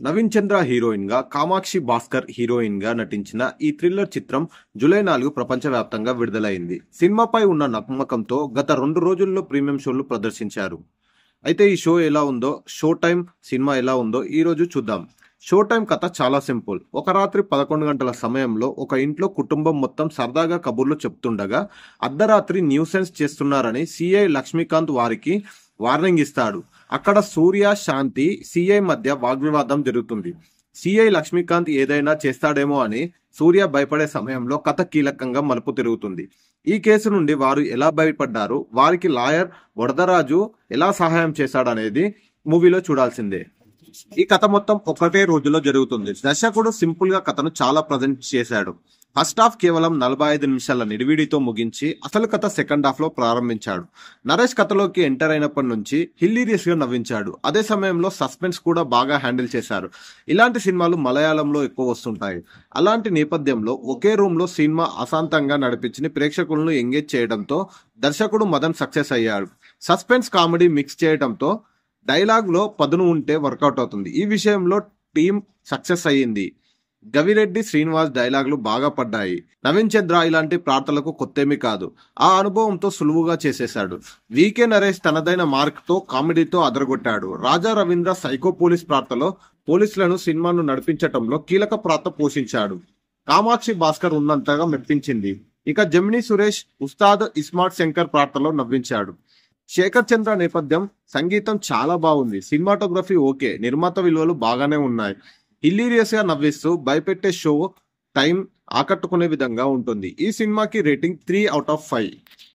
నవీన్ చంద్ర heroine గా, Kamakshi Bhaskar heroine గా నటించిన ఈ థ్రిల్లర్ చిత్రం జూలై 4 ప్రపంచవ్యాప్తంగా విడుదలైంది. సినిమాపై ఉన్న నమ్మకంతో గత 2 రోజుల్లో ప్రీమియం షోలు ప్రదర్శించారు. అయితే ఈ షో ఎలా ఉందో, షో టైం సినిమా ఎలా ఉందో ఈ రోజు చూద్దాం. షో టైం కథ చాలా సింపుల్. ఒక రాత్రి 11 గంటల సమయంలో ఒక ఇంట్లో కుటుంబం మొత్తం సరదాగా కబుర్లు చెప్తుండగా అర్ధరాత్రి న్యూసెన్స్ చేస్తున్నారని సిఐ లక్ష్మీకాంత్ వారికి వార్నింగ్ ఇస్తాడు. అక్కడ సూర్య, శాంతి, సిఐ మధ్య వాగ్వివాదం జరుగుతుంది. సిఐ లక్ష్మీకాంత్ ఏదైనా చేస్తాడేమో అని సూర్య భయపడే సమయంలో కథ కీలకంగా మలుపు తిరుగుతుంది. ఈ కేసు నుండి వారు ఎలా భయపడ్డారు, వారికి లాయర్ వరదరాజు ఎలా సహాయం చేశాడనేది మూవీలో చూడాల్సిందే. ఈ కథ మొత్తం ఒకటే రోజులో జరుగుతుంది. దర్శకుడు సింపుల్ గా కథను చాలా ప్రజెంట్ చేశాడు. ఫస్ట్ హాఫ్ కేవలం 45 నిమిషాల నిడివిడితో ముగించి అసలు కథ సెకండ్ హాఫ్ లో ప్రారంభించాడు. నరేష్ కథలోకి ఎంటర్ అయినప్పటి నుంచి హిల్లీరియస్ గా నవ్వించాడు. అదే సమయంలో సస్పెన్స్ కూడా బాగా హ్యాండిల్ చేశారు. ఇలాంటి సినిమాలు మలయాళంలో ఎక్కువ వస్తుంటాయి. అలాంటి నేపథ్యంలో ఒకే రూమ్ లో సినిమా అశాంతంగా నడిపించి ప్రేక్షకులను ఎంగేజ్ చేయడంతో దర్శకుడు మదన్ సక్సెస్ అయ్యాడు. సస్పెన్స్ కామెడీ మిక్స్ చేయడంతో డైలాగ్ లో పదును ఉంటే వర్కౌట్ అవుతుంది. ఈ విషయంలో టీం సక్సెస్ అయ్యింది. గవిరెడ్డి శ్రీనివాస్ డైలాగులు బాగా పడ్డాయి. నవీన్ చంద్ర ఇలాంటి పాత్రలకు కొత్తేమీ కాదు. ఆ అనుభవంతో సులువుగా చేసేశాడు. వికే నరేష్ తనదైన మార్క్ తో కామెడీతో అదరగొట్టాడు. రాజా రవీంద్ర సైకో పోలీస్ పాత్రలో పోలీసులను సినిమాను నడిపించటంలో కీలక పాత్ర పోషించాడు. కామాక్షి భాస్కర్ ఉన్నంతగా మెప్పించింది. ఇక జమినీ సురేష్ ఉస్తాద్ ఇస్మార్ట్ శంకర్ పాత్రలో నవ్వించాడు. శేఖర్ చంద్ర నేపథ్యం, సంగీతం చాలా బాగుంది. సినిమాటోగ్రఫీ ఓకే, నిర్మాత విలువలు బాగానే ఉన్నాయి. హిల్లీరియస్ గా నవ్విస్తూ భయపెట్టే షో టైం ఆకట్టుకునే విధంగా ఉంటుంది. ఈ సినిమాకి రేటింగ్ 3/5.